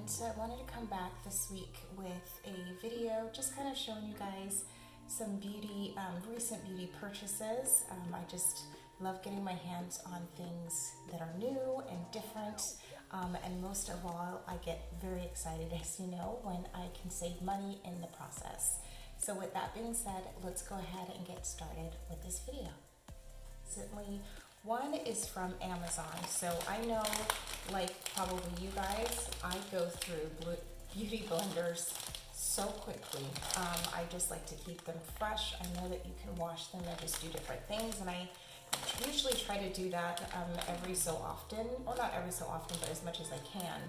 So I wanted to come back this week with a video just kind of showing you guys some beauty, recent beauty purchases. I just love getting my hands on things that are new and different, and most of all, I get very excited, as you know, when I can save money in the process. So with that being said, let's go ahead and get started with this video. Certainly, one is from Amazon. So I know, like probably you guys, I go through beauty blenders so quickly. I just like to keep them fresh. I know that you can wash them and just do different things, and I usually try to do that every so often, or not every so often, but as much as I can.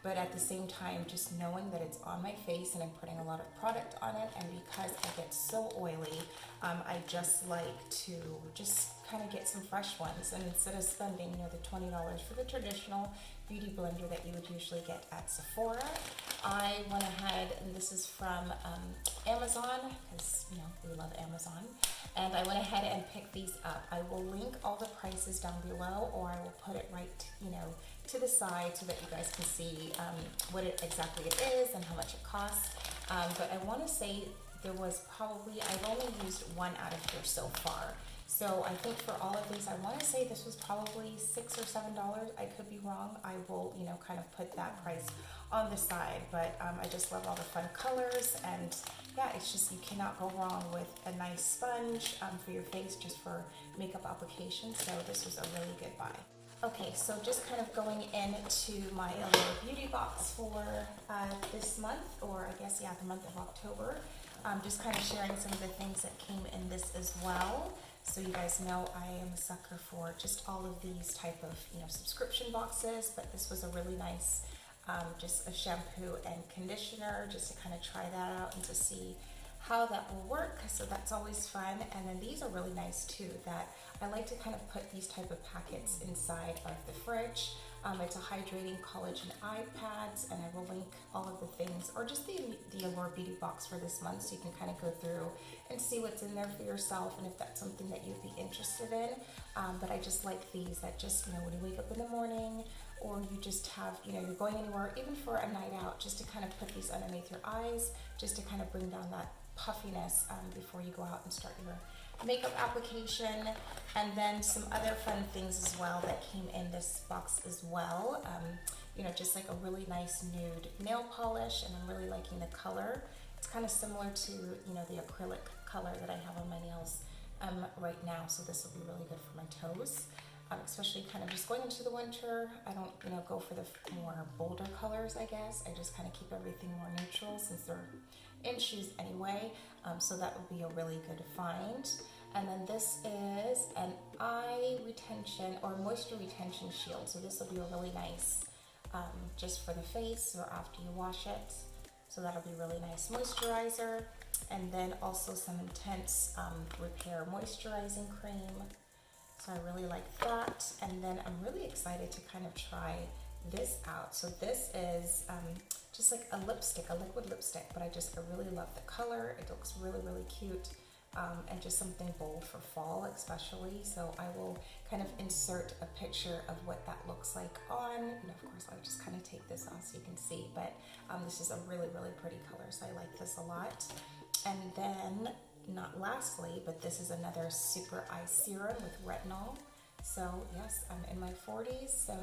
But at the same time, just knowing that it's on my face and I'm putting a lot of product on it, and because I get so oily, I just like to just kind of get some fresh ones. And instead of spending, the $20 for the traditional beauty blender that you would usually get at Sephora, I went ahead, and this is from Amazon, because we love Amazon, and I went ahead and picked these up. I will link all the prices down below, or I will put it right to the side so that you guys can see what exactly it is and how much it costs. But I want to say there was probably, I've only used one out of here so far. So I think for all of these, I want to say this was probably $6 or $7. I could be wrong. I will, kind of put that price on the side. But I just love all the fun colors, and yeah, it's just, you cannot go wrong with a nice sponge for your face, just for makeup application. So this was a really good buy. Okay, so just kind of going into my little beauty box for this month, or I guess, yeah, the month of October. Just kind of sharing some of the things that came in this as well. So you guys know I am a sucker for just all of these type of, subscription boxes, but this was a really nice, just a shampoo and conditioner, just to kind of try that out and to see how that will work. So that's always fun. And then these are really nice too, that I like to kind of put these type of packets inside of the fridge. It's a hydrating collagen eye pads, and I will link all of the things, or just the Allure Beauty box for this month, so you can kind of go through and see what's in there for yourself, and if that's something that you'd be interested in. But I just like these that just, when you wake up in the morning, or you just have, you're going anywhere, even for a night out, just to kind of put these underneath your eyes, just to kind of bring down that puffiness before you go out and start your makeup application. And then some other fun things as well that came in this box as well. Just like a really nice nude nail polish, and I'm really liking the color. It's kind of similar to, the acrylic color that I have on my nails right now. So this will be really good for my toes. Especially kind of just going into the winter. I don't, go for the more bolder colors, I guess. I just kind of keep everything more neutral, since they're in shoes anyway. So that would be a really good find. And then this is an eye retention or moisture retention shield. So this will be a really nice, just for the face or after you wash it. So that'll be really nice moisturizer. And then also some intense repair moisturizing cream. So I really like that. And then I'm really excited to kind of try this out. So this is just like a lipstick, a liquid lipstick, but I really love the color. It looks really, really cute, and just something bold for fall especially. So I will kind of insert a picture of what that looks like on, and of course I'll just kind of take this off so you can see, but this is a really, really pretty color, so I like this a lot. And then, not lastly, but this is another super eye serum with retinol. So yes, I'm in my 40s, so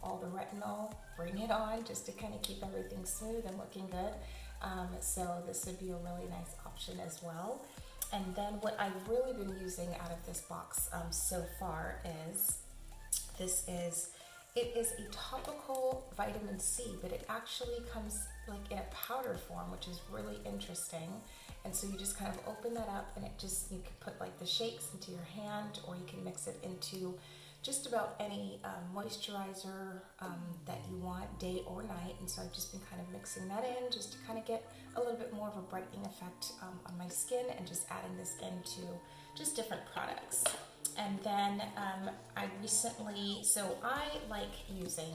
all the retinol, bring it on, just to kind of keep everything smooth and looking good. So this would be a really nice option as well. And then what I've really been using out of this box so far is, it is a topical vitamin C, but it actually comes like in a powder form, which is really interesting. And so you just kind of open that up, and you can put like the shakes into your hand, or you can mix it into just about any moisturizer that you want, day or night. And so I've just been kind of mixing that in, just to kind of get a little bit more of a brightening effect on my skin, and just adding this into just different products. And then I recently, so I like using,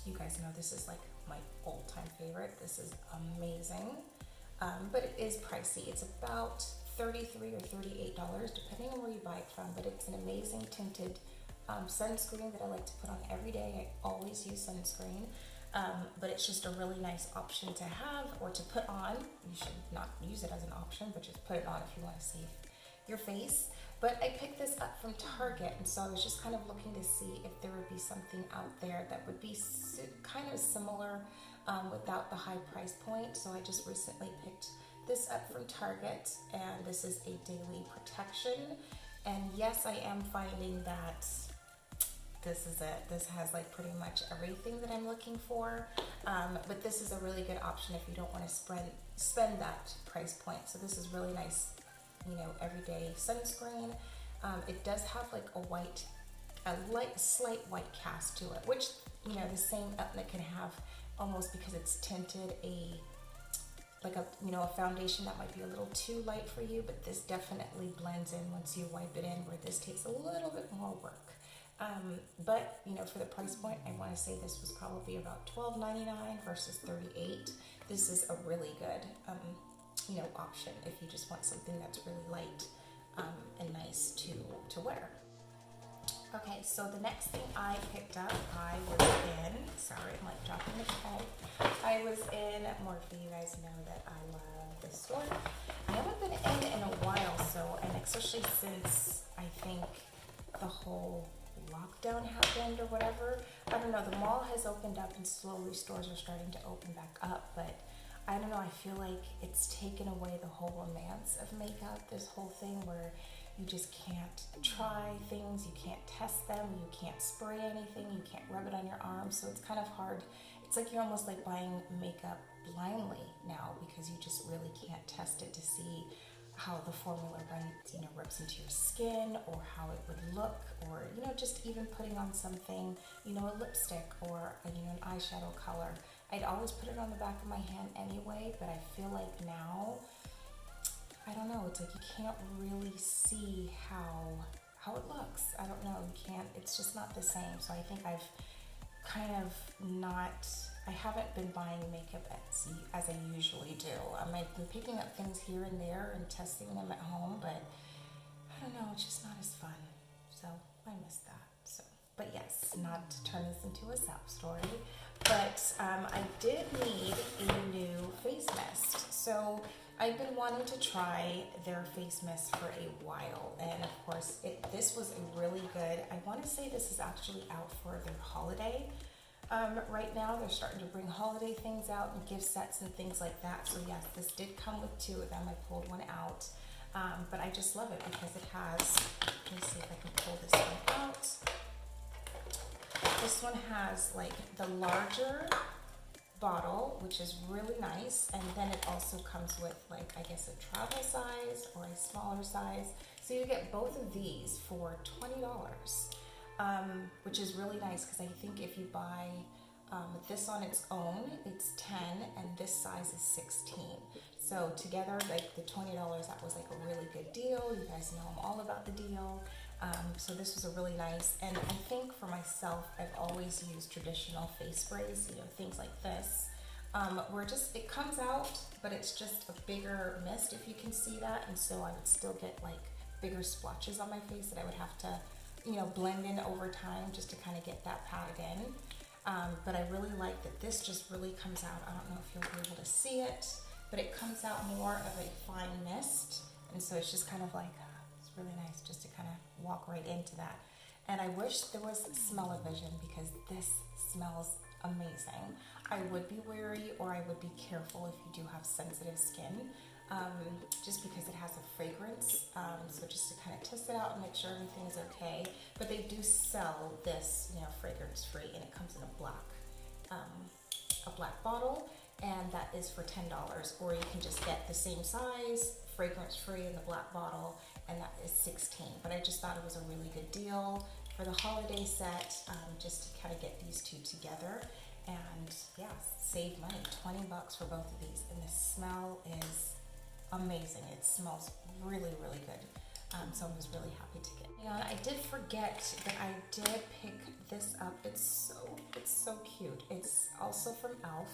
you guys know this is like my all-time favorite. This is amazing. But it is pricey. It's about $33 or $38, depending on where you buy it from, but it's an amazing tinted sunscreen that I like to put on every day. I always use sunscreen. but it's just a really nice option to have or to put on. You should not use it as an option, but just put it on if you want to save your face. But I picked this up from Target, and so I was just kind of looking to see if there would be something out there that would be kind of similar without the high price point. So I just recently picked this up from Target, and this is a daily protection. And yes, I am finding that this is it. This has like pretty much everything that I'm looking for. But this is a really good option if you don't want to spend that price point. So this is really nice, you know, everyday sunscreen. It does have like a slight white cast to it, which, you know, the same Etna can have almost because it's tinted a foundation that might be a little too light for you, but this definitely blends in once you wipe it in, where this takes a little bit more work. But, you know, for the price point, I want to say this was probably about $12.99 versus $38. This is a really good, you know, option if you just want something that's really light and nice to wear. Okay, so the next thing I picked up, I was in, sorry, I'm like dropping the bag. I was in Morphe. You guys know that I love this store. I haven't been in a while, so, and especially since I think the whole lockdown happened or whatever. I don't know, the mall has opened up and slowly stores are starting to open back up, but I don't know, I feel like it's taken away the whole romance of makeup, this whole thing where you just can't try things, you can't test them, you can't spray anything, you can't rub it on your arm, so it's kind of hard. It's like you're almost like buying makeup blindly now because you just really can't test it to see how the formula rips into your skin, or how it would look, or, you know, just even putting on something, you know, a lipstick or, you know, an eyeshadow color. I'd always put it on the back of my hand anyway, but I feel like now, I don't know, it's like you can't really see how it looks. I don't know, you can't, it's just not the same. So I think I've kind of I haven't been buying makeup as I usually do. I've been picking up things here and there and testing them at home, but I don't know, it's just not as fun. So I miss that. So, but yes, not to turn this into a sap story, but I did need a new face mist. So I've been wanting to try their face mist for a while, and of course this was a really good, I want to say this is actually out for their holiday. Right now they're starting to bring holiday things out and gift sets and things like that. So yes, this did come with two of them. I pulled one out, but I just love it because it has, let me see if I can pull this one out. This one has like the larger bottle, which is really nice, and then it also comes with like, I guess, a travel size or a smaller size. So you get both of these for $20. Which is really nice because I think if you buy this on its own, it's 10, and this size is 16. So together, like the $20, that was like a really good deal. You guys know I'm all about the deal. So this was a really nice, and I think for myself, I've always used traditional face sprays, you know, things like this, where it comes out, but it's just a bigger mist, if you can see that, and so I would still get like bigger splotches on my face that I would have to, you know, blend in over time just to kind of get that patted in. But I really like that this just really comes out. I don't know if you'll be able to see it, but it comes out more of a fine mist. And so it's just kind of like, it's really nice just to kind of walk right into that. And I wish there was smell-o-vision because this smells amazing. I would be wary, or I would be careful if you do have sensitive skin. Just because it has a fragrance, so just to kind of test it out and make sure everything is okay. But they do sell this, you know, fragrance free, and it comes in a black bottle, and that is for $10. Or you can just get the same size, fragrance free in the black bottle, and that is $16. But I just thought it was a really good deal for the holiday set, just to kind of get these two together. And yeah, save money, $20 for both of these, and the smell is amazing. It smells really, really good. So I was really happy to get it. And I did forget that I did pick this up. It's so cute. It's also from e.l.f.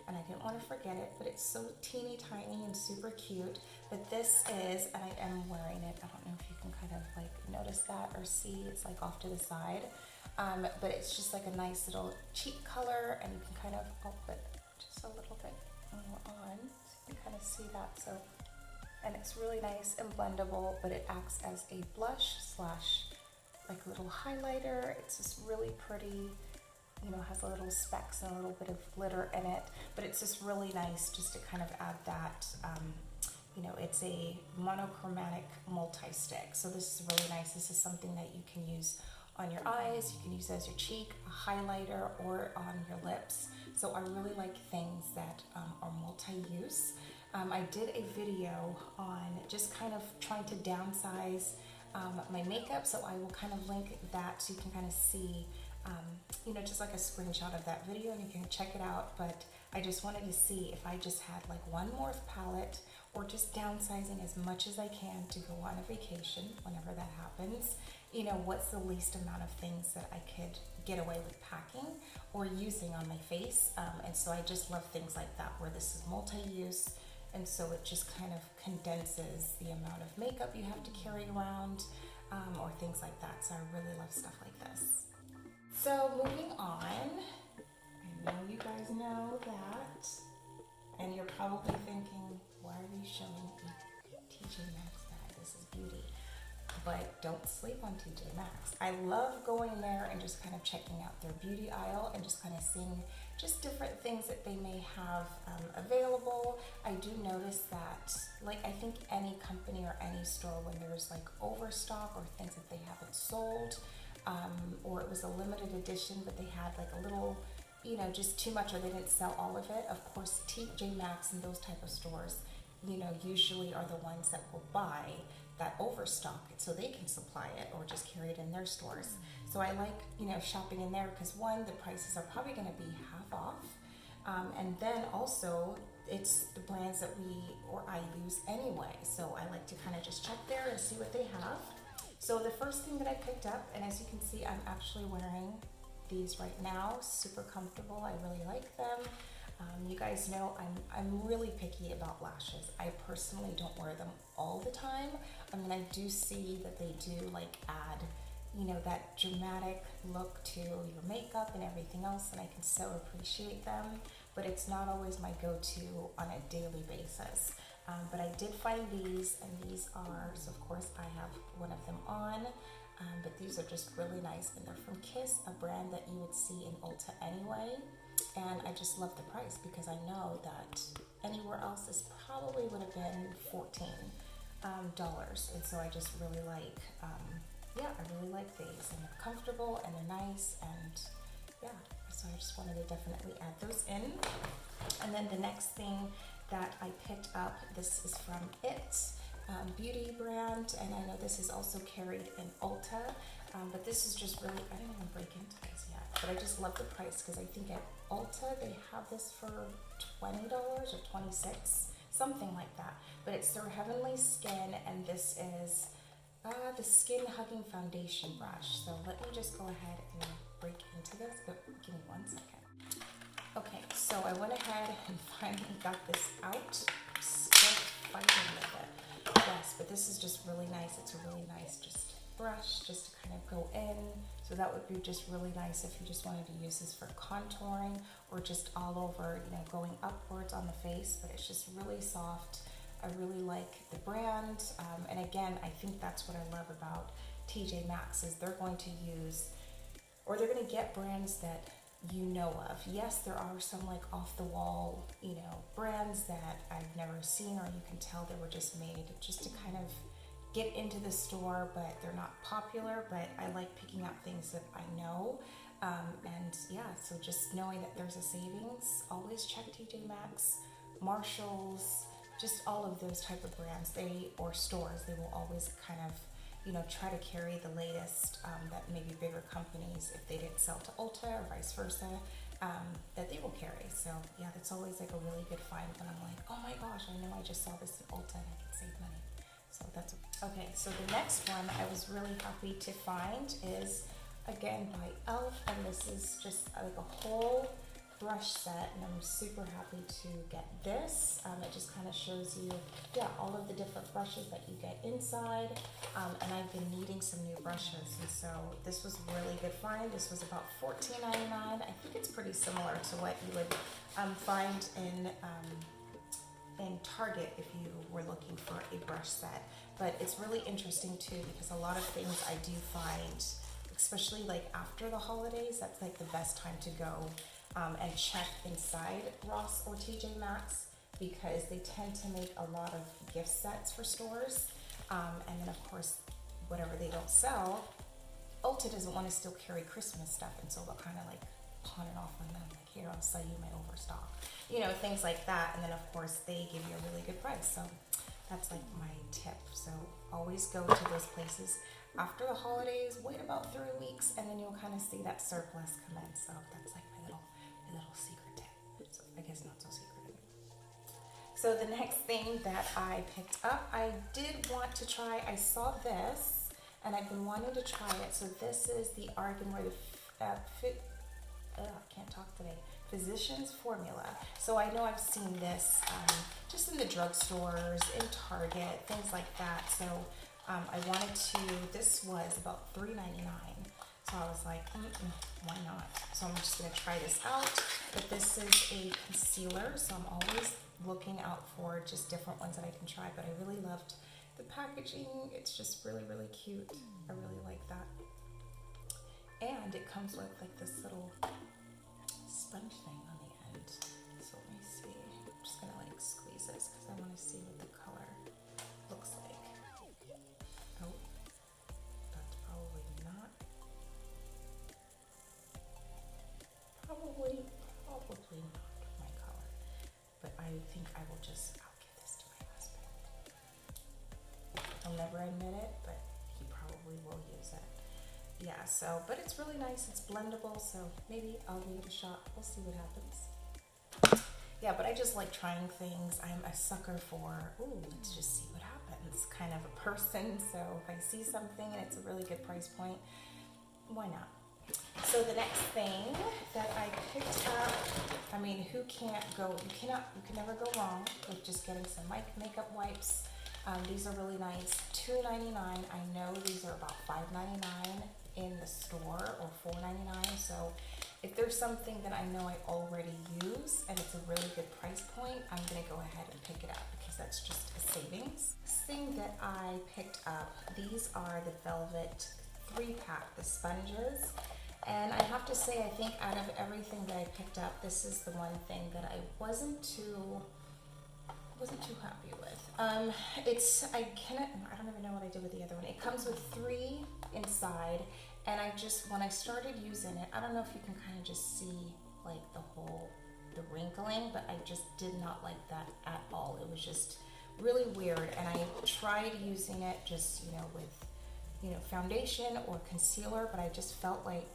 and I didn't want to forget it, but it's so teeny tiny and super cute. But this is, and I am wearing it. I don't know if you can kind of like notice that or see. It's like off to the side. but it's just like a nice little cheek color, and you can kind of, I'll put just a little bit more on so you can kind of see that. So, and it's really nice and blendable, but it acts as a blush slash like a little highlighter. It's just really pretty, you know, has a little specks and a little bit of glitter in it, but it's just really nice just to kind of add that, you know, it's a monochromatic multi-stick. So this is really nice. This is something that you can use on your eyes, you can use it as your cheek, a highlighter, or on your lips. So I really like things that are multi-use. I did a video on just kind of trying to downsize my makeup, so I will kind of link that so you can kind of see, you know, just like a screenshot of that video, and you can check it out. But I just wanted to see if I just had like one Morphe palette, or just downsizing as much as I can to go on a vacation whenever that happens. You know, what's the least amount of things that I could get away with packing or using on my face. And so I just love things like that, where this is multi-use, and so it just kind of condenses the amount of makeup you have to carry around, or things like that. So I really love stuff like this. So moving on, I know you guys know that, and you're probably thinking, why are you showing a TJ Maxx bag? This is beauty. But don't sleep on TJ Maxx. I love going there and just kind of checking out their beauty aisle and just kind of seeing just different things that they may have available. I do notice that, like, I think any company or any store, when there's like overstock or things that they haven't sold, or it was a limited edition but they had like a little, you know, just too much, or they didn't sell all of it. Of course, TJ Maxx and those type of stores, you know, usually are the ones that will buy that overstock so they can supply it or just carry it in their stores. So I like, you know, shopping in there because, one, the prices are probably going to be half off, and then also it's the brands that I use anyway. So I like to kind of just check there and see what they have. So the first thing that I picked up, and as you can see, I'm actually wearing these right now. Super comfortable. I really like them. You guys know I'm really picky about lashes. I personally don't wear them all the time. I mean, I do see that they do like add, you know, that dramatic look to your makeup and everything else, and I can so appreciate them, but it's not always my go-to on a daily basis. But I did find these, and these are, so of course I have one of them on, but these are just really nice, and they're from Kiss, a brand that you would see in Ulta anyway. And I just love the price because I know that anywhere else this probably would have been $14. And so I just really like, yeah, I really like these, and they're comfortable and they're nice, and yeah, so I just wanted to definitely add those in. And then the next thing that I picked up, this is from It Beauty brand, and I know this is also carried in Ulta, but this is just really, I didn't even break into this yet, but I just love the price because I think at Ulta they have this for $20 or $26, something like that. But it's their Heavenly Skin, and this is the Skin Hugging Foundation Brush. So let me just go ahead and break into this, but give me 1 second. Okay, so I went ahead and finally got this out. I'm still fighting with it. Yes, but this is just really nice. It's a really nice just brush just to kind of go in. So that would be just really nice if you just wanted to use this for contouring or just all over, you know, going upwards on the face. But it's just really soft. I really like the brand. And again, I think that's what I love about TJ Maxx is they're going to use, or they're going to get brands that you know of. Yes, there are some like off the wall, you know, brands that I've never seen, or you can tell they were just made just to kind of get into the store, but they're not popular. But I like picking out things that I know. And yeah, so just knowing that there's a savings, always check TJ Maxx, Marshalls, just all of those type of brands, or stores, they will always kind of, you know, try to carry the latest that maybe bigger companies, if they didn't sell to Ulta or vice versa, that they will carry. So yeah, that's always like a really good find when I'm like, oh my gosh, I know I just saw this in Ulta and I can save money. So that's okay. So the next one I was really happy to find is again by e.l.f. and this is just like a whole brush set, and I'm super happy to get this. It just kind of shows you, yeah, all of the different brushes that you get inside. And I've been needing some new brushes, and so this was a really good find. This was about $14.99. I think it's pretty similar to what you would find in Target if you were looking for a brush set. But it's really interesting too, because a lot of things I do find, especially like after the holidays, that's like the best time to go and check inside Ross or TJ Maxx, because they tend to make a lot of gift sets for stores. And then of course, whatever they don't sell, Ulta doesn't want to still carry Christmas stuff, and so they'll kind of like pawn it off on them, like, here, I'll sell you my overstock, you know, things like that. And then of course they give you a really good price. So that's like my tip. So always go to those places after the holidays, wait about 3 weeks, and then you'll kind of see that surplus come in. So that's like my little secret tip. So I guess not so secret. So the next thing that I picked up, I did want to try, I saw this and I've been wanting to try it. So this is the Argan Where I can't talk today. Physicians Formula. So I know I've seen this just in the drugstores, in Target, things like that. So I wanted to, this was about $3.99. So I was like, why not? So I'm just gonna try this out. But this is a concealer, so I'm always looking out for just different ones that I can try. But I really loved the packaging. It's just really, really cute. I really like that. And it comes with like this little sponge thing on the end. So let me see. I'm just gonna like squeeze this because I want to see what the color looks like. Oh, that's probably not. Probably not my color. But I think I will just, I'll give this to my husband. I'll never admit it, but he probably will use it. Yeah, so, but it's really nice. It's blendable, so maybe I'll give it a shot. We'll see what happens. Yeah, but I just like trying things. I'm a sucker for, ooh, let's just see what happens, kind of a person. So if I see something and it's a really good price point, why not? So the next thing that I picked up, I mean, who can't go, you can never go wrong with just getting some makeup wipes. These are really nice, $2.99. I know these are about $5.99 in the store, or $4.99. So if there's something that I know I already use and it's a really good price point, I'm gonna go ahead and pick it up because that's just a savings. This thing that I picked up, these are the Velvet 3-pack, the sponges. And I have to say, I think out of everything that I picked up, this is the one thing that I wasn't too happy with. I don't even know what I did with the other one. It comes with 3 inside, and when I started using it, I don't know if you can kind of just see like the wrinkling, but I just did not like that at all. It was just really weird, and I tried using it just, with, foundation or concealer, but I just felt like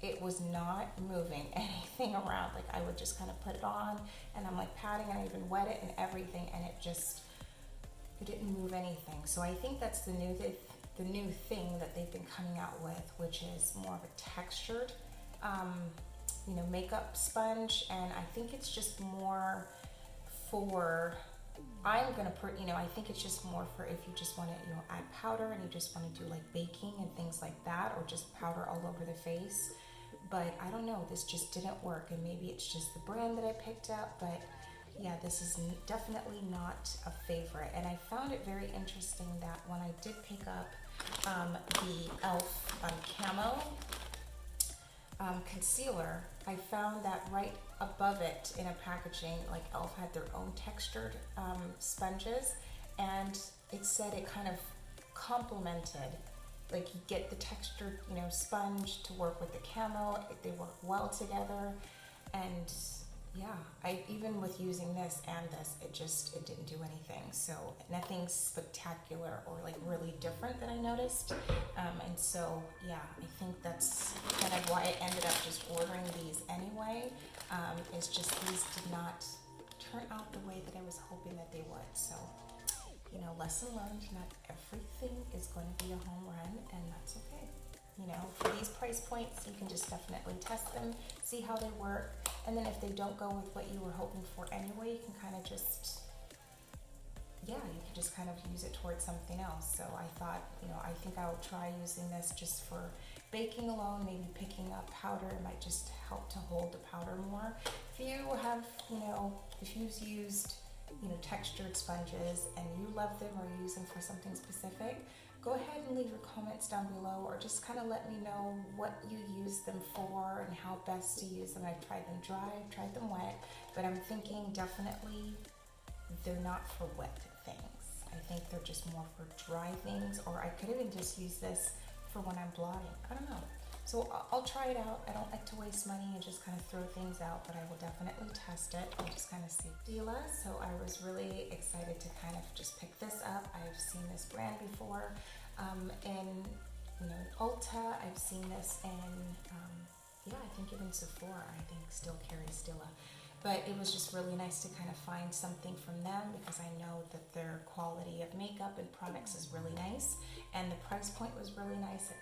it was not moving anything around. Like I would just kind of put it on and I'm like patting, and I even wet it and everything, and it didn't move anything. So I think that's the new thing that they've been coming out with, which is more of a textured, makeup sponge. And I think it's just more for, I think it's just more for if you just want to, add powder and you just want to do like baking and things like that, or just powder all over the face. But I don't know, this just didn't work, and maybe it's just the brand that I picked up, but yeah, this is definitely not a favorite. And I found it very interesting that when I did pick up the e.l.f. Camo concealer, I found that right above it in a packaging, like e.l.f. had their own textured sponges, and it said it kind of complemented, like you get the textured, sponge to work with the camo. They work well together, and yeah, even with using this and this, it didn't do anything. So nothing spectacular or like really different that I noticed. And so yeah, I think that's kind of why I ended up just ordering these anyway. It's just these did not turn out the way that I was hoping that they would. So, lesson learned, not everything is going to be a home run, and that's okay. you know, for these price points, you can just definitely test them, see how they work, and then if they don't go with what you were hoping for anyway, you can kind of just, yeah, you can just kind of use it towards something else. So I thought, you know, I think I'll try using this just for baking alone, maybe picking up powder. It might just help to hold the powder more. If you have, you know, if you've used, you know, textured sponges and you love them or use them for something specific, go ahead and leave your comments down below, or just kind of let me know what you use them for and how best to use them. I've tried them dry, I've tried them wet, but I'm thinking definitely they're not for wet things. I think they're just more for dry things, or I could even just use this for when I'm blotting. I don't know. So I'll try it out. I don't like to waste money and just kind of throw things out, but I will definitely test it and just kind of see. STILA, so I was really excited to kind of just pick this up. I've seen this brand before in, you know, Ulta. I've seen this in, yeah, I think even Sephora, I think still carries STILA. But it was just really nice to kind of find something from them, because I know that their quality of makeup and products is really nice, and the price point was really nice at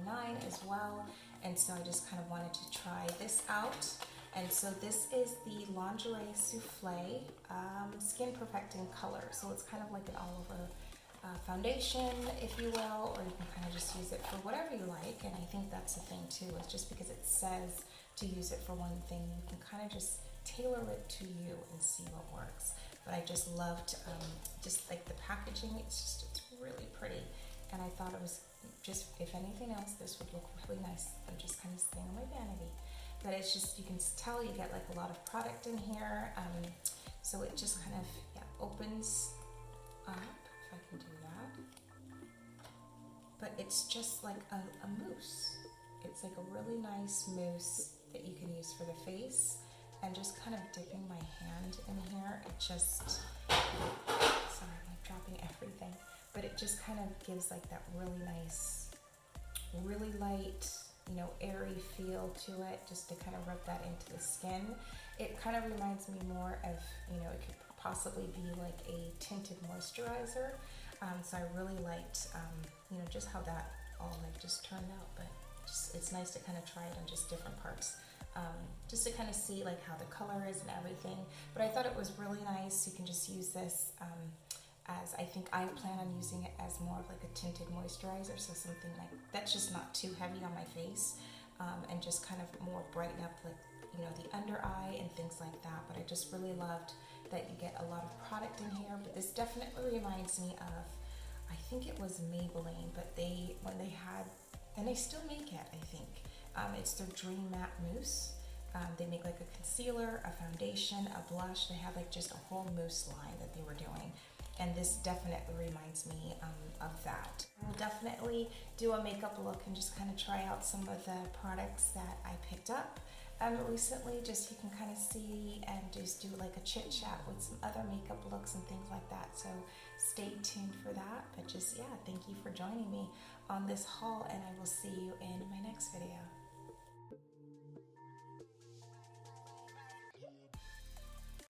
$9.99 as well. And so I just kind of wanted to try this out. And so this is the Lingerie Soufflé Skin Perfecting Color. So it's kind of like an all over foundation, if you will, or you can kind of just use it for whatever you like. And I think that's the thing too, is just because it says to use it for one thing, you can kind of just tailor it to you and see what works. But I just loved just like the packaging. It's really pretty, and I thought it was just, if anything else, this would look really nice. I'm just kind of staying on my vanity, but it's just, you can tell you get like a lot of product in here. So it just kind of, yeah, opens up, if I can do that. But it's just like a mousse. It's like a really nice mousse that you can use for the face. And just kind of dipping my hand in here, it just, sorry, I'm like dropping everything, but it just kind of gives like that really nice, really light, you know, airy feel to it, just to kind of rub that into the skin. It kind of reminds me more of, you know, it could possibly be like a tinted moisturizer. So I really liked, you know, just how that all like just turned out, but just, it's nice to kind of try it on just different parts. Just to kind of see like how the color is and everything. But I thought it was really nice. You can just use this as, I think I plan on using it as more of like a tinted moisturizer, so something like that's just not too heavy on my face, and just kind of more brighten up, like, you know, the under eye and things like that. But I just really loved that you get a lot of product in here. But this definitely reminds me of, I think it was Maybelline, but when they had, and they still make it, I think. It's their Dream Matte Mousse. They make like a concealer, a foundation, a blush. They have like just a whole mousse line that they were doing. And this definitely reminds me of that. I will definitely do a makeup look and just kind of try out some of the products that I picked up recently, just you can kind of see, and just do like a chit chat with some other makeup looks and things like that. So stay tuned for that. But just, yeah, thank you for joining me on this haul, and I will see you in my next video.